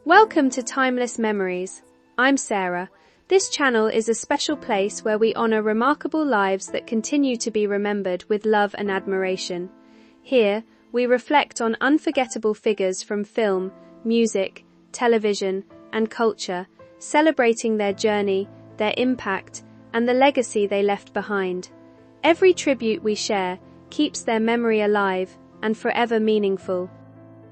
Welcome to Timeless Memories. I'm Sarah. This channel is a special place where we honor remarkable lives that continue to be remembered with love and admiration. Here, we reflect on unforgettable figures from film, music, television, and culture, celebrating their journey, their impact, and the legacy they left behind. Every tribute we share keeps their memory alive and forever meaningful.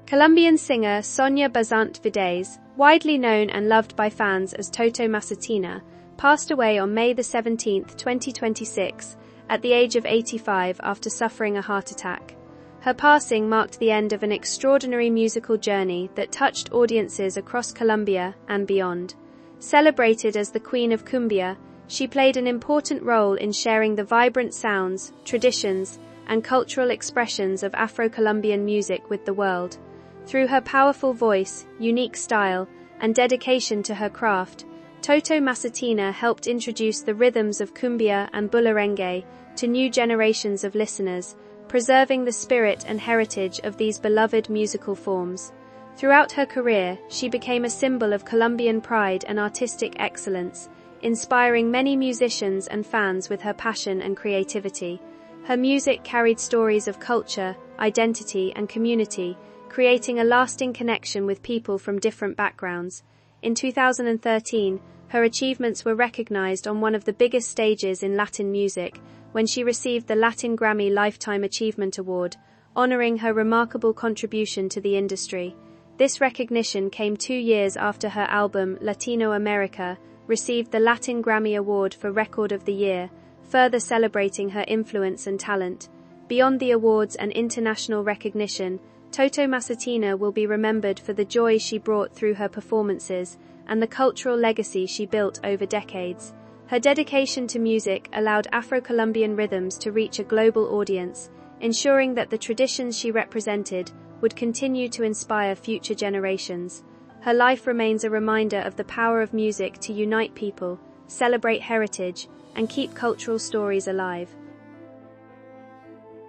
Colombian singer Sonia Bazant Vides, widely known and loved by fans as Toto Macetina, passed away on May 17, 2026, at the age of 85 after suffering a heart attack. Her passing marked the end of an extraordinary musical journey that touched audiences across Colombia and beyond. Celebrated as the Queen of Cumbia, she played an important role in sharing the vibrant sounds, traditions, and cultural expressions of Afro-Colombian music with the world. Through her powerful voice, unique style, and dedication to her craft, Toto Macetina helped introduce the rhythms of cumbia and bullerengue to new generations of listeners, preserving the spirit and heritage of these beloved musical forms. Throughout her career, she became a symbol of Colombian pride and artistic excellence, inspiring many musicians and fans with her passion and creativity. Her music carried stories of culture, identity, and community, creating a lasting connection with people from different backgrounds. In 2013, her achievements were recognized on one of the biggest stages in Latin music, when she received the Latin Grammy Lifetime Achievement Award, honoring her remarkable contribution to the industry. This recognition came 2 years after her album Latino America received the Latin Grammy Award for Record of the Year, further celebrating her influence and talent. Beyond the awards and international recognition, Toto Macetina will be remembered for the joy she brought through her performances and the cultural legacy she built over decades. Her dedication to music allowed Afro-Colombian rhythms to reach a global audience, ensuring that the traditions she represented would continue to inspire future generations. Her life remains a reminder of the power of music to unite people, celebrate heritage, and keep cultural stories alive.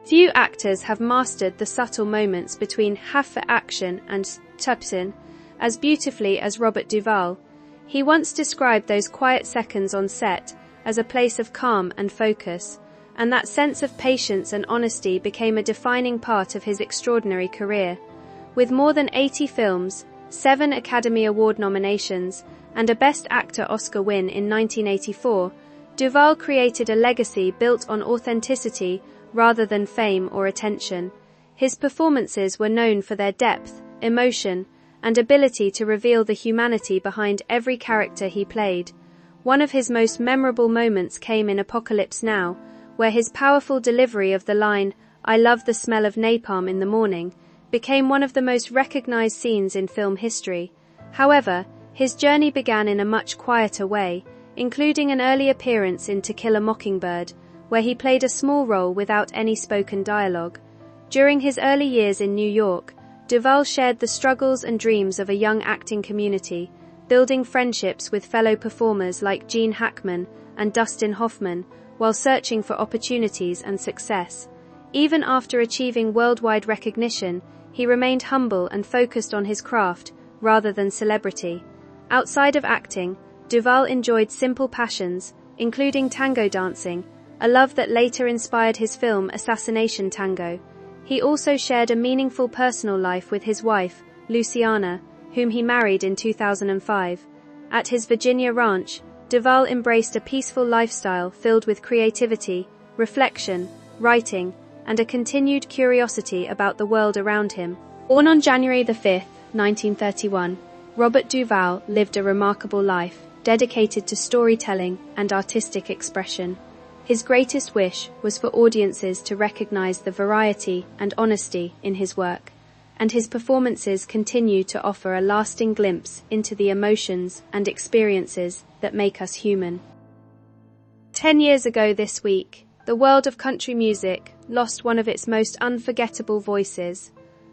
Few actors have mastered the subtle moments between half action and substance as beautifully as Robert Duvall. He once described those quiet seconds on set as a place of calm and focus, and that sense of patience and honesty became a defining part of his extraordinary career. With more than 80 films, 7 Academy Award nominations, and a Best Actor Oscar win in 1984, Duvall created a legacy built on authenticity rather than fame or attention. His performances were known for their depth, emotion, and ability to reveal the humanity behind every character he played. One of his most memorable moments came in Apocalypse Now, where his powerful delivery of the line, "I love the smell of napalm in the morning," became one of the most recognized scenes in film history. However, his journey began in a much quieter way, including an early appearance in To Kill a Mockingbird, where he played a small role without any spoken dialogue. During his early years in New York, Duvall shared the struggles and dreams of a young acting community, building friendships with fellow performers like Gene Hackman and Dustin Hoffman, while searching for opportunities and success. Even after achieving worldwide recognition, he remained humble and focused on his craft, rather than celebrity. Outside of acting, Duvall enjoyed simple passions, including tango dancing, a love that later inspired his film Assassination Tango. He also shared a meaningful personal life with his wife, Luciana, whom he married in 2005. At his Virginia ranch, Duvall embraced a peaceful lifestyle filled with creativity, reflection, writing, and a continued curiosity about the world around him. Born on January 5, 1931, Robert Duvall lived a remarkable life, dedicated to storytelling and artistic expression. His greatest wish was for audiences to recognize the variety and honesty in his work, and his performances continue to offer a lasting glimpse into the emotions and experiences that make us human. 10 years ago this week, the world of country music lost one of its most unforgettable voices.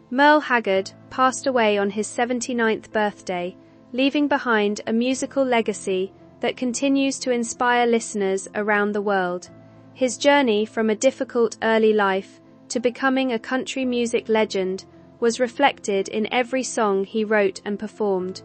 Merle Haggard passed away on his 79th birthday, leaving behind a musical legacy that continues to inspire listeners around the world. His journey from a difficult early life to becoming a country music legend was reflected in every song he wrote and performed.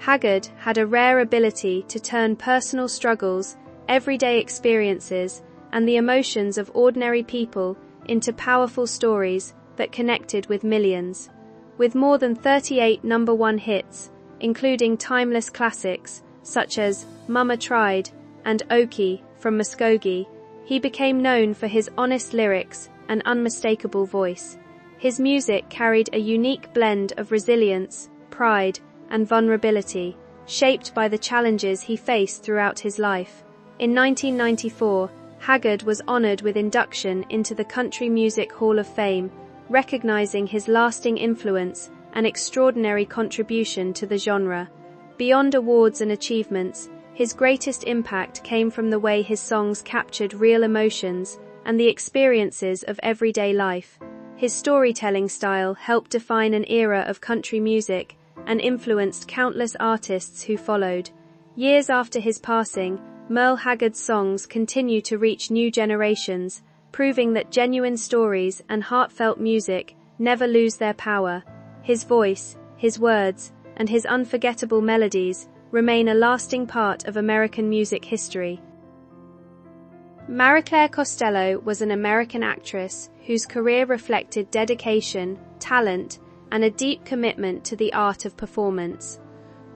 Haggard had a rare ability to turn personal struggles, everyday experiences, and the emotions of ordinary people into powerful stories that connected with millions. With more than 38 number-one hits, including timeless classics such as Mama Tried and Okie from Muskogee, he became known for his honest lyrics and unmistakable voice. His music carried a unique blend of resilience, pride, and vulnerability, shaped by the challenges he faced throughout his life. In 1994, Haggard was honored with induction into the Country Music Hall of Fame, recognizing his lasting influence and extraordinary contribution to the genre. Beyond awards and achievements, his greatest impact came from the way his songs captured real emotions and the experiences of everyday life. His storytelling style helped define an era of country music and influenced countless artists who followed. Years after his passing, Merle Haggard's songs continue to reach new generations, proving that genuine stories and heartfelt music never lose their power. His voice, his words, and his unforgettable melodies remain a lasting part of American music history. Marie-Claire Costello was an American actress whose career reflected dedication, talent, and a deep commitment to the art of performance.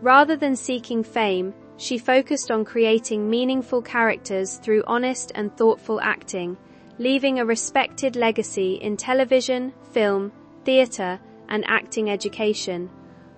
Rather than seeking fame, she focused on creating meaningful characters through honest and thoughtful acting, leaving a respected legacy in television, film, theater, and acting education.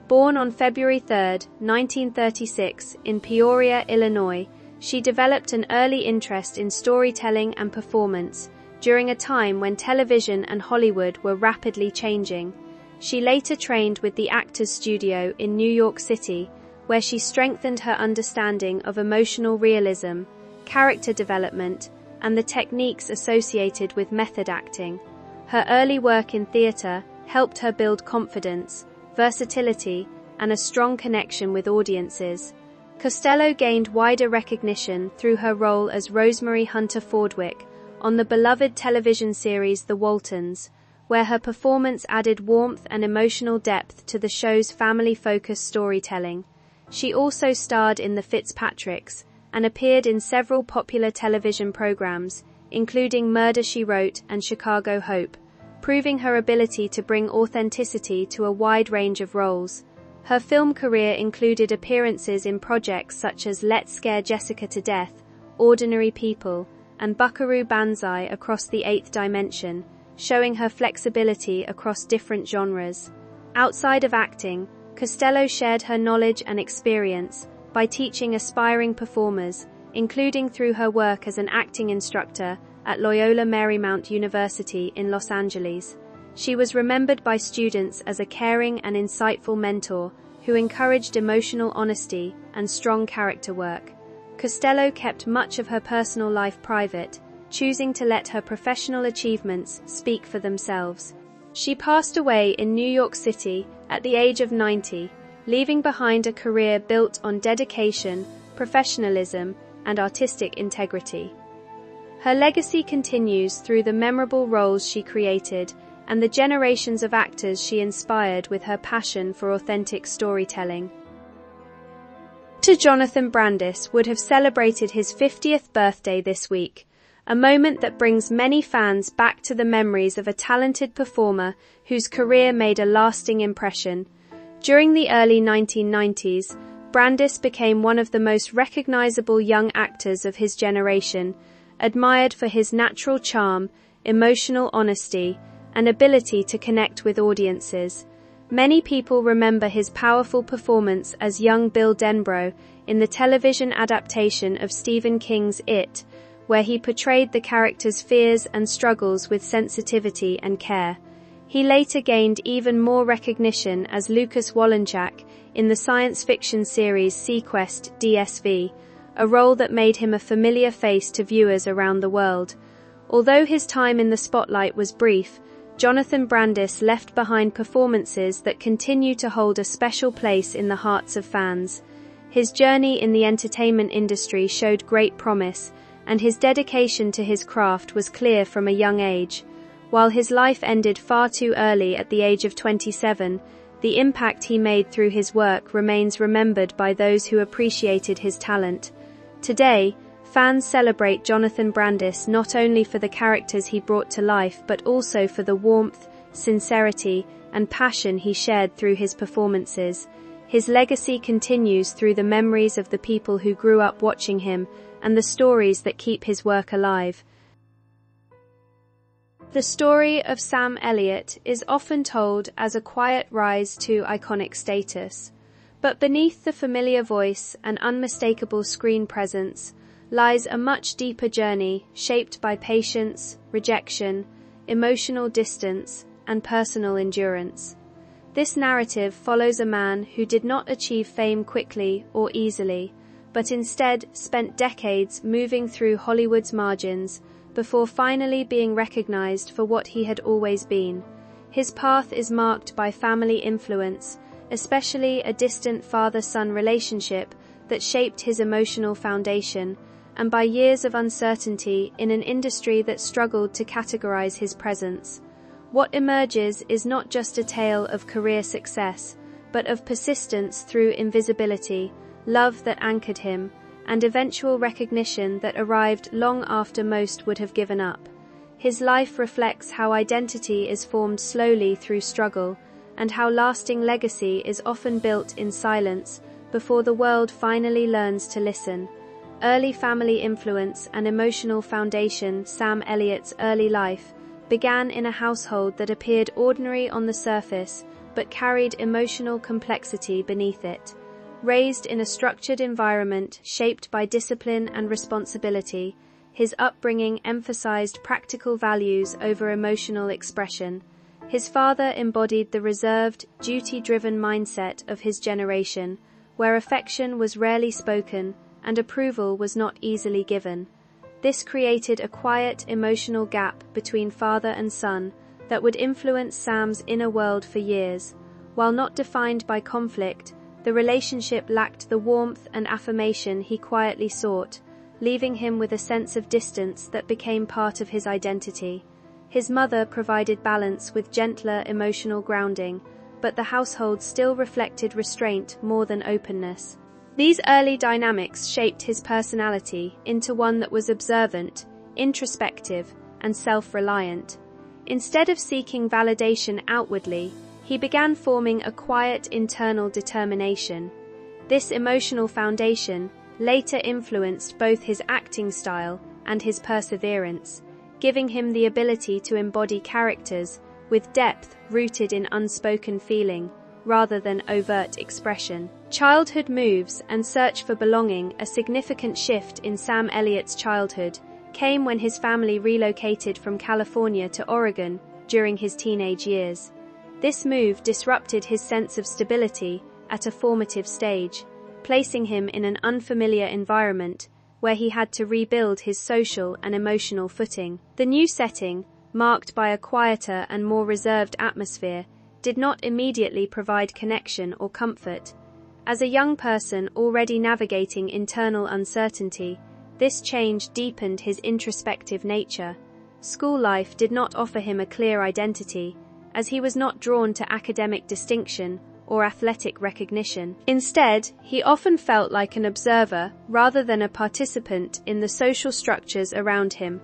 Born on February 3, 1936, in Peoria, Illinois, she developed an early interest in storytelling and performance during a time when television and Hollywood were rapidly changing. She later trained with the Actors Studio in New York City, where she strengthened her understanding of emotional realism, character development, and the techniques associated with method acting. Her early work in theater helped her build confidence, versatility, and a strong connection with audiences. Costello gained wider recognition through her role as Rosemary Hunter Fordwick on the beloved television series The Waltons, where her performance added warmth and emotional depth to the show's family-focused storytelling. She also starred in The Fitzpatricks and appeared in several popular television programs, including Murder, She Wrote and Chicago Hope, proving her ability to bring authenticity to a wide range of roles. Her film career included appearances in projects such as Let's Scare Jessica to Death, Ordinary People, and Buckaroo Banzai Across the Eighth Dimension, showing her flexibility across different genres. Outside of acting, Costello shared her knowledge and experience by teaching aspiring performers, including through her work as an acting instructor at Loyola Marymount University in Los Angeles. She was remembered by students as a caring and insightful mentor who encouraged emotional honesty and strong character work. Costello kept much of her personal life private, choosing to let her professional achievements speak for themselves. She passed away in New York City at the age of 90, leaving behind a career built on dedication, professionalism, and artistic integrity. Her legacy continues through the memorable roles she created and the generations of actors she inspired with her passion for authentic storytelling. Actor Jonathan Brandis would have celebrated his 50th birthday this week, a moment that brings many fans back to the memories of a talented performer whose career made a lasting impression. During the early 1990s, Brandis became one of the most recognizable young actors of his generation, admired for his natural charm, emotional honesty, and ability to connect with audiences. Many people remember his powerful performance as young Bill Denbrough in the television adaptation of Stephen King's It, where he portrayed the character's fears and struggles with sensitivity and care. He later gained even more recognition as Lucas Wollenchak in the science fiction series SeaQuest DSV, a role that made him a familiar face to viewers around the world. Although his time in the spotlight was brief, Jonathan Brandis left behind performances that continue to hold a special place in the hearts of fans. His journey in the entertainment industry showed great promise, and his dedication to his craft was clear from a young age. While his life ended far too early at the age of 27, the impact he made through his work remains remembered by those who appreciated his talent. Today, fans celebrate Jonathan Brandis not only for the characters he brought to life but also for the warmth, sincerity, and passion he shared through his performances. His legacy continues through the memories of the people who grew up watching him and the stories that keep his work alive. The story of Sam Elliott is often told as a quiet rise to iconic status, but beneath the familiar voice and unmistakable screen presence lies a much deeper journey shaped by patience, rejection, emotional distance, and personal endurance. This narrative follows a man who did not achieve fame quickly or easily, but instead spent decades moving through Hollywood's margins before finally being recognized for what he had always been. His path is marked by family influence, especially a distant father-son relationship that shaped his emotional foundation, and by years of uncertainty in an industry that struggled to categorize his presence. What emerges is not just a tale of career success, but of persistence through invisibility, love that anchored him, and eventual recognition that arrived long after most would have given up. His life reflects how identity is formed slowly through struggle, and how lasting legacy is often built in silence before the world finally learns to listen. Early family influence and emotional foundation. Sam Elliott's early life began in a household that appeared ordinary on the surface but carried emotional complexity beneath it. Raised in a structured environment shaped by discipline and responsibility, his upbringing emphasized practical values over emotional expression. His father embodied the reserved, duty-driven mindset of his generation, where affection was rarely spoken and approval was not easily given. This created a quiet, emotional gap between father and son that would influence Sam's inner world for years. While not defined by conflict, the relationship lacked the warmth and affirmation he quietly sought, leaving him with a sense of distance that became part of his identity. His mother provided balance with gentler emotional grounding, but the household still reflected restraint more than openness. These early dynamics shaped his personality into one that was observant, introspective, and self-reliant. Instead of seeking validation outwardly, he began forming a quiet internal determination. This emotional foundation later influenced both his acting style and his perseverance, giving him the ability to embody characters with depth rooted in unspoken feeling rather than overt expression. Childhood moves and search for belonging. A significant shift in Sam Elliott's childhood came when his family relocated from California to Oregon during his teenage years. This move disrupted his sense of stability at a formative stage, placing him in an unfamiliar environment where he had to rebuild his social and emotional footing. The new setting, marked by a quieter and more reserved atmosphere, did not immediately provide connection or comfort. As a young person already navigating internal uncertainty, this change deepened his introspective nature. School life did not offer him a clear identity, as he was not drawn to academic distinction or athletic recognition. Instead, he often felt like an observer rather than a participant in the social structures around him.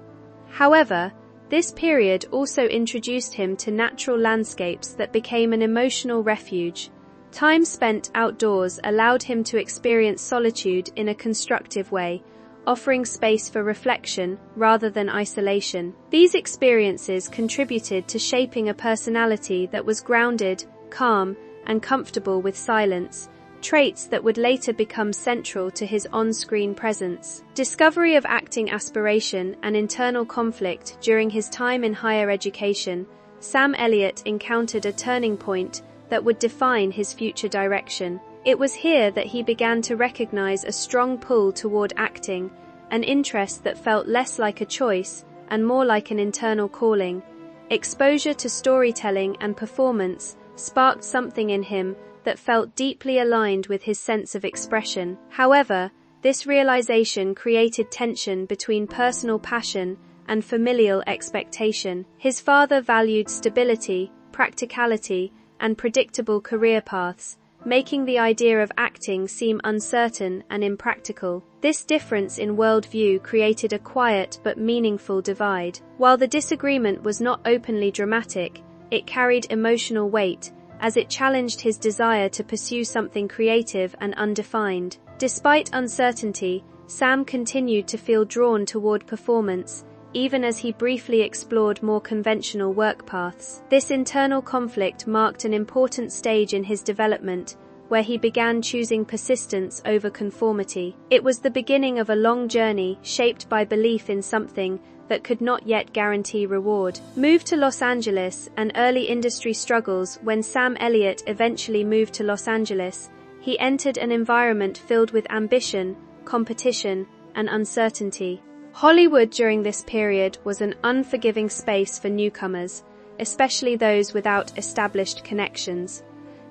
However, this period also introduced him to natural landscapes that became an emotional refuge. Time spent outdoors allowed him to experience solitude in a constructive way, offering space for reflection rather than isolation. These experiences contributed to shaping a personality that was grounded, calm, and comfortable with silence, traits that would later become central to his on-screen presence. Discovery of acting aspiration and internal conflict. During his time in higher education, Sam Elliott encountered a turning point that would define his future direction. It was here that he began to recognize a strong pull toward acting, an interest that felt less like a choice and more like an internal calling. Exposure to storytelling and performance sparked something in him that felt deeply aligned with his sense of expression. However, this realization created tension between personal passion and familial expectation. His father valued stability, practicality, and predictable career paths, making the idea of acting seem uncertain and impractical. This difference in worldview created a quiet but meaningful divide. While the disagreement was not openly dramatic, it carried emotional weight, as it challenged his desire to pursue something creative and undefined. Despite uncertainty, Sam continued to feel drawn toward performance, even as he briefly explored more conventional work paths. This internal conflict marked an important stage in his development, where he began choosing persistence over conformity. It was the beginning of a long journey shaped by belief in something that could not yet guarantee reward. Moved to Los Angeles and early industry struggles. When Sam Elliott eventually moved to Los Angeles, he entered an environment filled with ambition, competition, and uncertainty. Hollywood during this period was an unforgiving space for newcomers, especially those without established connections.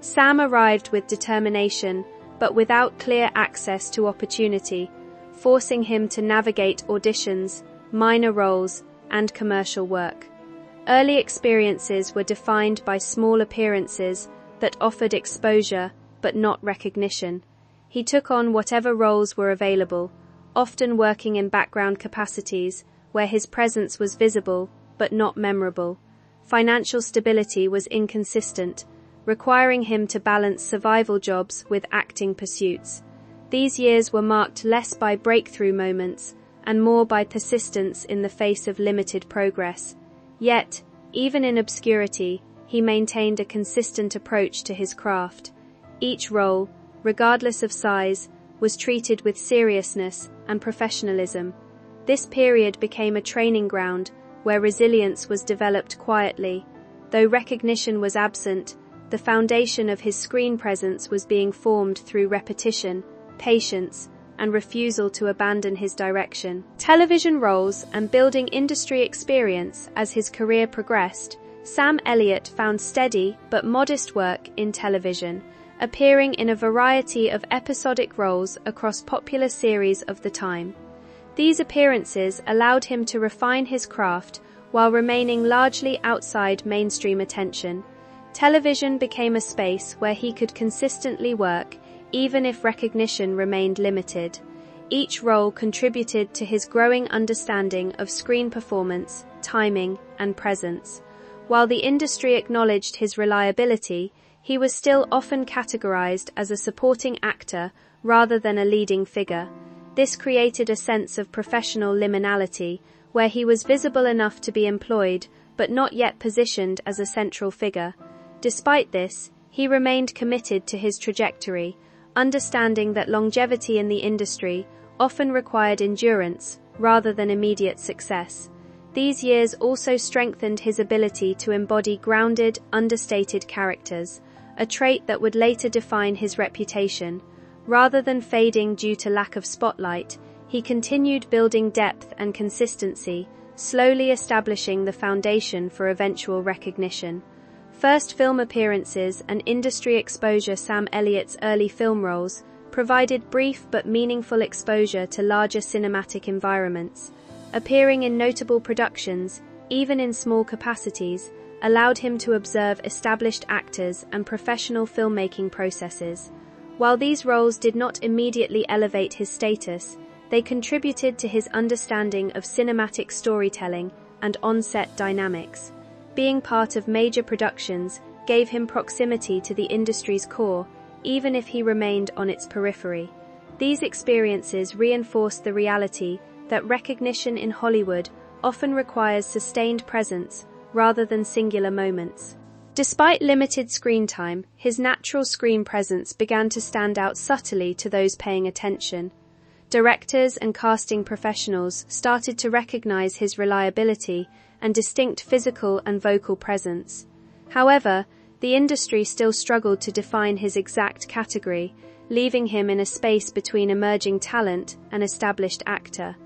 Sam arrived with determination, but without clear access to opportunity, forcing him to navigate auditions, minor roles, and commercial work. Early experiences were defined by small appearances that offered exposure but not recognition. He took on whatever roles were available, often working in background capacities where his presence was visible but not memorable. Financial stability was inconsistent, requiring him to balance survival jobs with acting pursuits. These years were marked less by breakthrough moments and more by persistence in the face of limited progress. Yet, even in obscurity, he maintained a consistent approach to his craft. Each role, regardless of size, was treated with seriousness and professionalism. This period became a training ground where resilience was developed quietly. Though recognition was absent, the foundation of his screen presence was being formed through repetition, patience, and refusal to abandon his direction. Television roles and building industry experience. As his career progressed, Sam Elliott found steady but modest work in television, appearing in a variety of episodic roles across popular series of the time. These appearances allowed him to refine his craft while remaining largely outside mainstream attention. Television became a space where he could consistently work, even if recognition remained limited. Each role contributed to his growing understanding of screen performance, timing, and presence. While the industry acknowledged his reliability, he was still often categorized as a supporting actor rather than a leading figure. This created a sense of professional liminality, where he was visible enough to be employed, but not yet positioned as a central figure. Despite this, he remained committed to his trajectory, understanding that longevity in the industry often required endurance rather than immediate success. These years also strengthened his ability to embody grounded, understated characters, a trait that would later define his reputation. Rather than fading due to lack of spotlight, he continued building depth and consistency, slowly establishing the foundation for eventual recognition. First film appearances and industry exposure. Sam Elliott's early film roles provided brief but meaningful exposure to larger cinematic environments. Appearing in notable productions, even in small capacities, allowed him to observe established actors and professional filmmaking processes. While these roles did not immediately elevate his status, they contributed to his understanding of cinematic storytelling and on-set dynamics. Being part of major productions gave him proximity to the industry's core, even if he remained on its periphery. These experiences reinforced the reality that recognition in Hollywood often requires sustained presence rather than singular moments. Despite limited screen time, his natural screen presence began to stand out subtly to those paying attention. Directors and casting professionals started to recognize his reliability and distinct physical and vocal presence. However, the industry still struggled to define his exact category, leaving him in a space between emerging talent and established actor.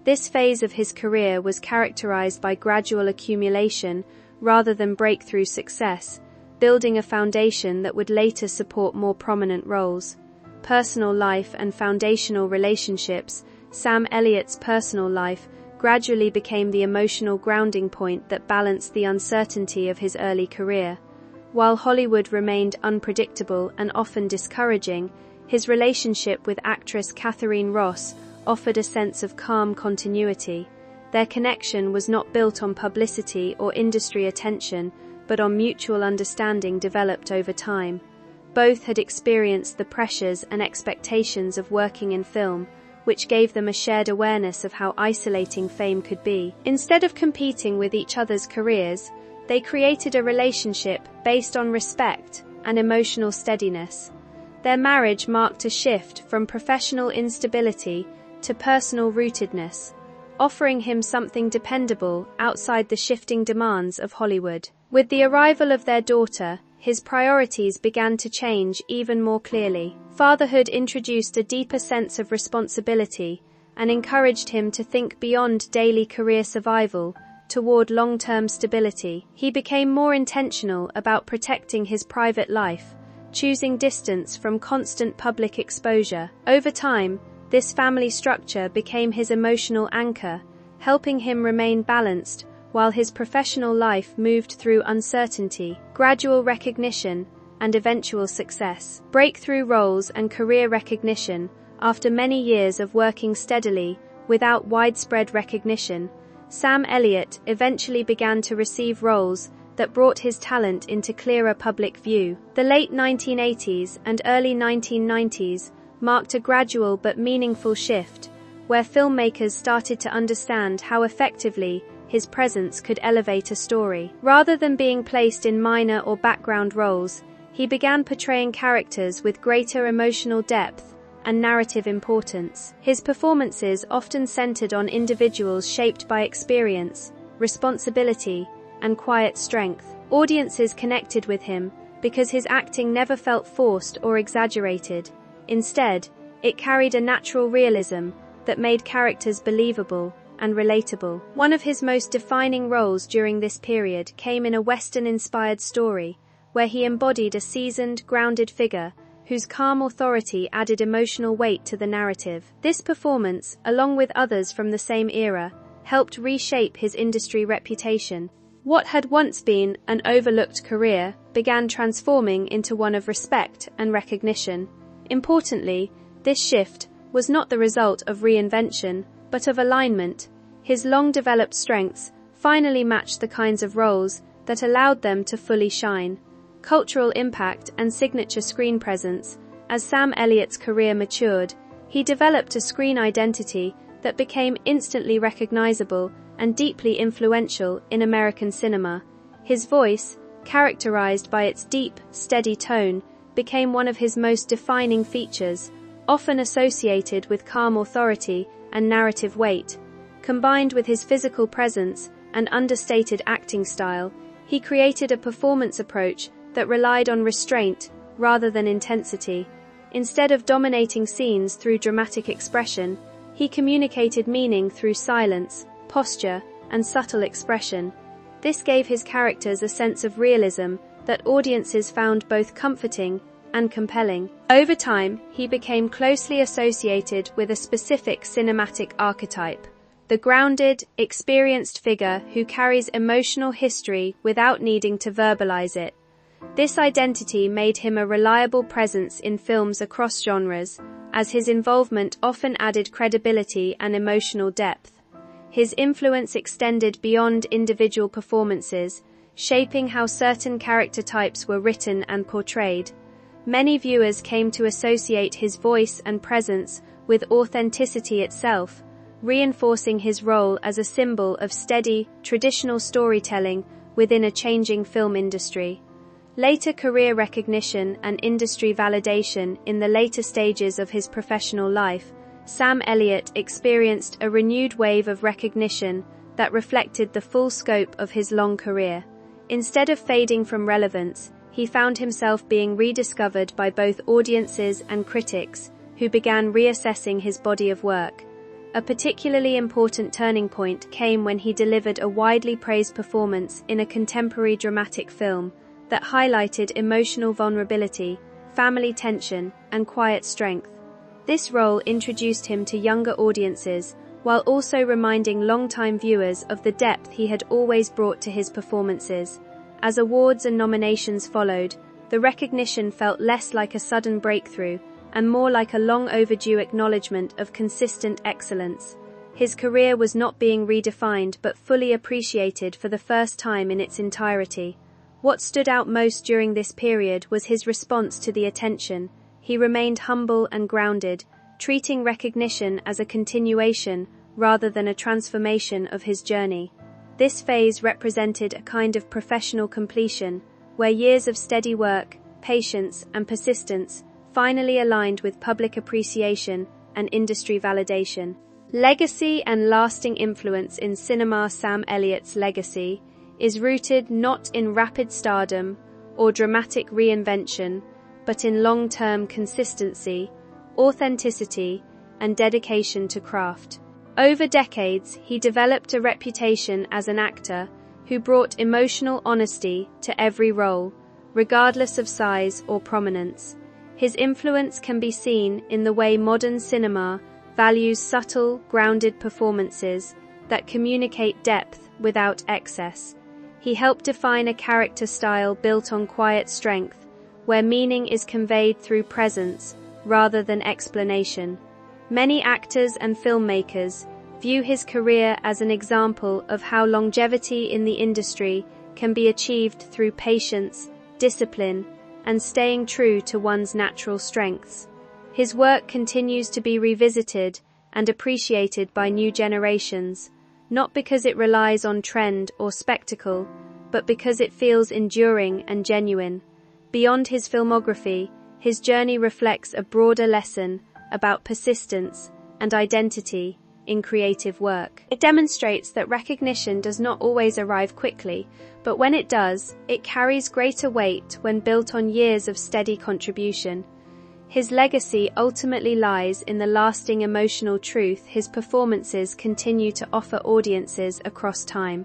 This phase of his career was characterized by gradual accumulation rather than breakthrough success, building a foundation that would later support more prominent roles. Personal life and foundational relationships. Sam Elliott's personal life gradually became the emotional grounding point that balanced the uncertainty of his early career. While Hollywood remained unpredictable and often discouraging, his relationship with actress Katharine Ross offered a sense of calm continuity. Their connection was not built on publicity or industry attention, but on mutual understanding developed over time. Both had experienced the pressures and expectations of working in film, which gave them a shared awareness of how isolating fame could be. Instead of competing with each other's careers, they created a relationship based on respect and emotional steadiness. Their marriage marked a shift from professional instability to personal rootedness, offering him something dependable outside the shifting demands of Hollywood. With the arrival of their daughter, his priorities began to change even more clearly. Fatherhood introduced a deeper sense of responsibility and encouraged him to think beyond daily career survival toward long-term stability. He became more intentional about protecting his private life, choosing distance from constant public exposure. Over time, this family structure became his emotional anchor, helping him remain balanced while his professional life moved through uncertainty, gradual recognition, and eventual success. Breakthrough roles and career recognition. After many years of working steadily without widespread recognition, Sam Elliott eventually began to receive roles that brought his talent into clearer public view. The late 1980s and early 1990s marked a gradual but meaningful shift, where filmmakers started to understand how effectively his presence could elevate a story. Rather than being placed in minor or background roles, he began portraying characters with greater emotional depth and narrative importance. His performances often centered on individuals shaped by experience, responsibility, and quiet strength. Audiences connected with him because his acting never felt forced or exaggerated. Instead, it carried a natural realism that made characters believable and relatable. One of his most defining roles during this period came in a Western-inspired story, where he embodied a seasoned, grounded figure whose calm authority added emotional weight to the narrative. This performance, along with others from the same era, helped reshape his industry reputation. What had once been an overlooked career began transforming into one of respect and recognition. Importantly, this shift was not the result of reinvention, but of alignment. His long-developed strengths finally matched the kinds of roles that allowed them to fully shine. Cultural impact and signature screen presence. As Sam Elliott's career matured, he developed a screen identity that became instantly recognizable and deeply influential in American cinema. His voice, characterized by its deep, steady tone, became one of his most defining features, often associated with calm authority and narrative weight. Combined with his physical presence and understated acting style, he created a performance approach that relied on restraint rather than intensity. Instead of dominating scenes through dramatic expression, he communicated meaning through silence, posture, and subtle expression. This gave his characters a sense of realism that audiences found both comforting and compelling. Over time, he became closely associated with a specific cinematic archetype: the grounded, experienced figure who carries emotional history without needing to verbalize it. This identity made him a reliable presence in films across genres, as his involvement often added credibility and emotional depth. His influence extended beyond individual performances, shaping how certain character types were written and portrayed. Many viewers came to associate his voice and presence with authenticity itself, reinforcing his role as a symbol of steady, traditional storytelling within a changing film industry. Later career recognition and industry validation. In the later stages of his professional life, Sam Elliott experienced a renewed wave of recognition that reflected the full scope of his long career. Instead of fading from relevance, he found himself being rediscovered by both audiences and critics, who began reassessing his body of work. A particularly important turning point came when he delivered a widely praised performance in a contemporary dramatic film that highlighted emotional vulnerability, family tension, and quiet strength. This role introduced him to younger audiences, while also reminding longtime viewers of the depth he had always brought to his performances. As awards and nominations followed, the recognition felt less like a sudden breakthrough and more like a long-overdue acknowledgement of consistent excellence. His career was not being redefined but fully appreciated for the first time in its entirety. What stood out most during this period was his response to the attention. He remained humble and grounded, treating recognition as a continuation rather than a transformation of his journey. This phase represented a kind of professional completion, where years of steady work, patience, and persistence finally aligned with public appreciation and industry validation. Legacy and lasting influence in cinema. Sam Elliott's legacy is rooted not in rapid stardom or dramatic reinvention, but in long-term consistency, authenticity, and dedication to craft. Over decades, he developed a reputation as an actor who brought emotional honesty to every role, regardless of size or prominence. His influence can be seen in the way modern cinema values subtle, grounded performances that communicate depth without excess. He helped define a character style built on quiet strength, where meaning is conveyed through presence rather than explanation. Many actors and filmmakers view his career as an example of how longevity in the industry can be achieved through patience, discipline, and staying true to one's natural strengths. His work continues to be revisited and appreciated by new generations, not because it relies on trend or spectacle, but because it feels enduring and genuine. Beyond his filmography, his journey reflects a broader lesson about persistence and identity in creative work. It demonstrates that recognition does not always arrive quickly, but when it does, it carries greater weight when built on years of steady contribution. His legacy ultimately lies in the lasting emotional truth his performances continue to offer audiences across time.